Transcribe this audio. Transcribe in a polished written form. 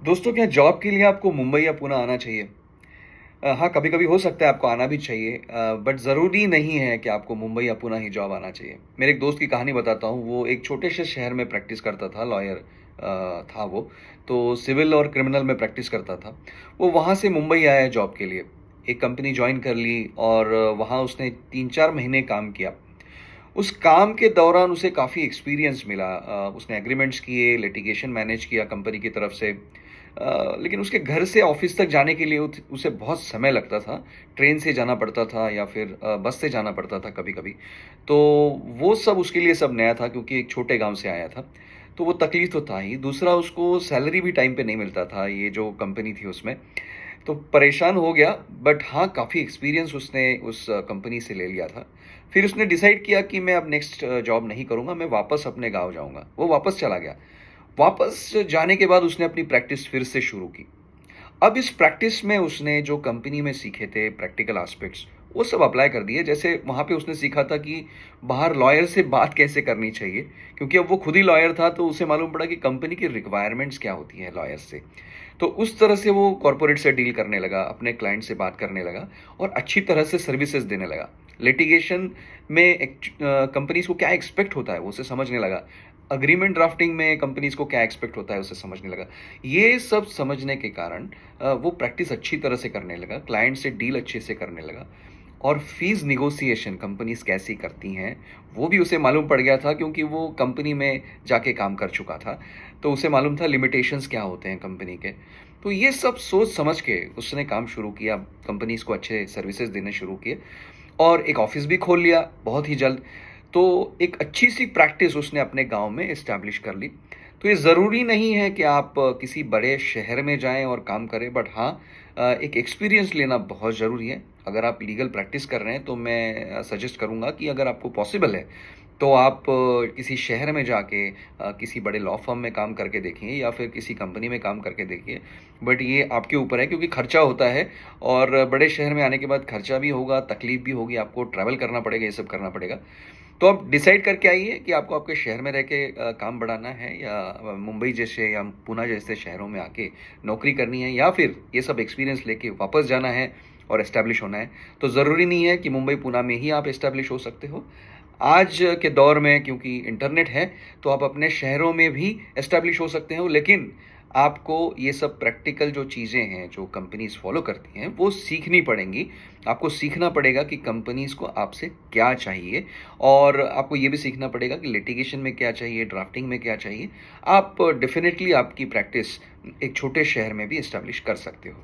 दोस्तों, क्या जॉब के लिए आपको मुंबई या पुणे आना चाहिए? हाँ, कभी-कभी हो सकता है आपको आना भी चाहिए, बट ज़रूरी नहीं है कि आपको मुंबई या पुणे ही जॉब आना चाहिए। मेरे एक दोस्त की कहानी बताता हूँ, वो एक छोटे से शहर में प्रैक्टिस करता था, लॉयर था वो। तो सिविल और क्रिमिनल में प्रैक्टिस करता था। वो वहाँ से मुंबई आया जॉब के लिए। एक कंपनी जॉइन कर ली और वहाँ उसने 3-4 महीने काम किया। उस काम के दौरान उसे काफ़ी एक्सपीरियंस मिला। उसने एग्रीमेंट्स किए, लिटिगेशन मैनेज किया कंपनी की तरफ से। लेकिन उसके घर से ऑफ़िस तक जाने के लिए उसे बहुत समय लगता था। ट्रेन से जाना पड़ता था या फिर बस से जाना पड़ता था कभी-कभी। तो वो सब उसके लिए सब नया था क्योंकि एक छोटे गाँव से आया था। तो वो तकलीफ़ तो था ही। दूसरा, उसको सैलरी भी टाइम पे नहीं मिलता था, ये जो कंपनी थी उसमें। तो परेशान हो गया, बट हाँ, काफ़ी एक्सपीरियंस उसने उस कंपनी से ले लिया था। फिर उसने डिसाइड किया कि मैं अब नेक्स्ट जॉब नहीं करूँगा, मैं वापस अपने गाँव जाऊँगा। वो वापस चला गया। वापस जाने के बाद उसने अपनी प्रैक्टिस फिर से शुरू की। अब इस प्रैक्टिस में उसने जो कंपनी में सीखे थे प्रैक्टिकल एस्पेक्ट्स, वो सब अप्लाई कर दिए। जैसे वहाँ पे उसने सीखा था कि बाहर लॉयर से बात कैसे करनी चाहिए, क्योंकि अब वो खुद ही लॉयर था, तो उसे मालूम पड़ा कि कंपनी की रिक्वायरमेंट्स क्या होती हैं लॉयर से। तो उस तरह से वो कॉर्पोरेट से डील करने लगा, अपने क्लाइंट से बात करने लगा और अच्छी तरह से सर्विसेज़ देने लगा। लिटिगेशन में कंपनीज़ को क्या एक्सपेक्ट होता है, वो उसे समझने लगा। एग्रीमेंट ड्राफ्टिंग में कंपनीज़ को क्या एक्सपेक्ट होता है, उसे समझने लगा। ये सब समझने के कारण वो प्रैक्टिस अच्छी तरह से करने लगा, क्लाइंट से डील अच्छे से करने लगा और फीस नेगोशिएशन कंपनीज़ कैसी करती हैं, वो भी उसे मालूम पड़ गया था क्योंकि वो कंपनी में जाके काम कर चुका था। तो उसे मालूम था लिमिटेशंस क्या होते हैं कंपनी के। तो ये सब सोच समझ के उसने काम शुरू किया, कंपनीज़ को अच्छे सर्विसेज़ देने शुरू किए और एक ऑफ़िस भी खोल लिया बहुत ही जल्द। तो एक अच्छी-सी प्रैक्टिस उसने अपने गाँव में एस्टैब्लिश कर ली। तो ये ज़रूरी नहीं है कि आप किसी बड़े शहर में जाएँ और काम करें, बट हाँ, एक एक्सपीरियंस लेना बहुत ज़रूरी है। अगर आप लीगल प्रैक्टिस कर रहे हैं, तो मैं सजेस्ट करूँगा कि अगर आपको पॉसिबल है, तो आप किसी शहर में जाके किसी बड़े लॉ फ़र्म में काम करके देखिए या फिर किसी कंपनी में काम करके देखिए। बट ये आपके ऊपर है क्योंकि खर्चा होता है और बड़े शहर में आने के बाद खर्चा भी होगा, तकलीफ़ भी होगी, आपको ट्रैवल करना पड़ेगा, ये सब करना पड़ेगा। तो आप डिसाइड करके आइए कि आपको आपके शहर में रह के काम बढ़ाना है या मुंबई जैसे या पुणे जैसे शहरों में आके नौकरी करनी है या फिर ये सब एक्सपीरियंस लेके वापस जाना है और एस्टैब्लिश होना है। तो ज़रूरी नहीं है कि मुंबई, पुणे में ही आप एस्टैब्लिश हो सकते हो। आज के दौर में क्योंकि इंटरनेट है, तो आप अपने शहरों में भी एस्टैब्लिश हो सकते हो, लेकिन आपको ये सब प्रैक्टिकल जो चीज़ें हैं, जो कंपनीज़ फ़ॉलो करती हैं, वो सीखनी पड़ेंगी। आपको सीखना पड़ेगा कि कंपनीज़ को आपसे क्या चाहिए और आपको ये भी सीखना पड़ेगा कि लिटिगेशन में क्या चाहिए, ड्राफ्टिंग में क्या चाहिए। आप डेफ़िनिटली आपकी प्रैक्टिस एक छोटे शहर में भी एस्टैब्लिश कर सकते हो।